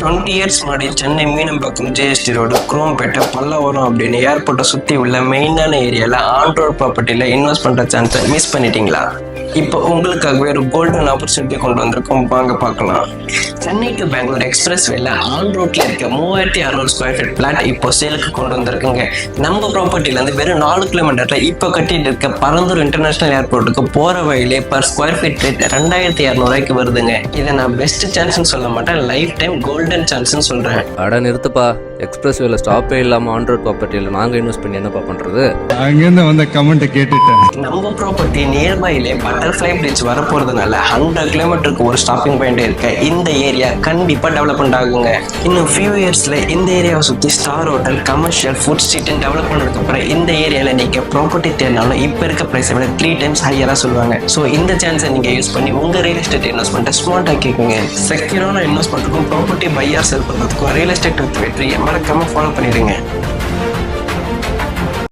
20 years முன்னாடி Chennai Meenambakkam GST road Chromepet Pallavaram அப்படின்னு ஏர்போர்ட்டை சுற்றி உள்ள மெயினான ஏரியாவில் ஆன் ரோட் ப்ராப்பர்ட்டியில் இன்வெஸ்ட் பண்ணுற சான்ஸை மிஸ் பண்ணிட்டீங்களா? இப்போ உங்களுக்காகவே ஒரு கோல்டன் ஆப்பர்ச்சுனிட்டி கொண்டு வந்திருக்கோம், வாங்க பார்க்கலாம். சென்னை டு பெங்களூர் எக்ஸ்பிரஸ் வேல ஆன் ரோட்ல இருக்க 3600 ஸ்கொயர் ஃபீட் பிளாட் இப்போ சேலுக்கு கொண்டு வந்திருக்குங்க. நம்ம ப்ராப்பர்ட்டில இருந்து வெறும் 4 கிலோமீட்டர்ல இப்போ கட்டிட்டு இருக்க பரந்தூர் இன்டர்நேஷனல் ஏர்போர்ட்டுக்கு போற வழியிலே பர் ஸ்கொயர் ஃபீட் ரேட் 2200 வருதுங்க. இதை நான் பெஸ்ட் சான்ஸ்னு சொல்ல மாட்டேன், லைஃப் டைம் கோல்டன் சான்ஸ்னு சொல்றேன். அட நிறுத்துப்பா, எக்ஸ்பிரஸ் வேல ஸ்டாப்பே இல்லாம ஆன் ரோட் ப்ராப்பர்ட்டியில் நாங்க இன்வெஸ்ட் பண்ணி என்னப்பா பண்றது? அங்கிருந்து வந்த கமெண்ட் கேட்டுட்டேன். நம்ம ப்ராப்பர்ட்டி நியர்பைலே பட்டர்ஃப்ளை பிரிட்ஜ் வரப்போறதுனால 100 கிலோமீட்டருக்கு ஒரு ஸ்டாப்பிங் பாயிண்ட் இருக்க இந்த ஏரியா கண்டிப்பா டெவலப்மெண்ட் ஆகுங்க. இன்னும் ஃபியூ இயர்ஸ்ல இந்த ஏரியாவை சுத்தி star hotel, commercial, food street develop பண்ணதுக்கு அப்புறம் இந்த ஏரியால நீங்க ப்ராப்பர்ட்டி தேடினாலும் இப்ப இருக்க பிரைஸை விட 3 டைம்ஸ் ஹையரா சொல்லுவாங்க. ஸோ இந்த சான்ஸை நீங்க யூஸ் பண்ணி உங்க ரியல் எஸ்டேட் இன்வெஸ்ட்மெண்ட்டை ஸ்மார்ட் ஆக்கிக்கோங்க. செக்யூரான இன்வெஸ்ட்மெண்ட்டுக்கும் ப்ராப்பர்ட்டி பையர் செல் பண்ணுறதுக்கும் ரியல் எஸ்டேட் வித் வெற்றி மறக்காம ஃபாலோ பண்ணிடுங்க.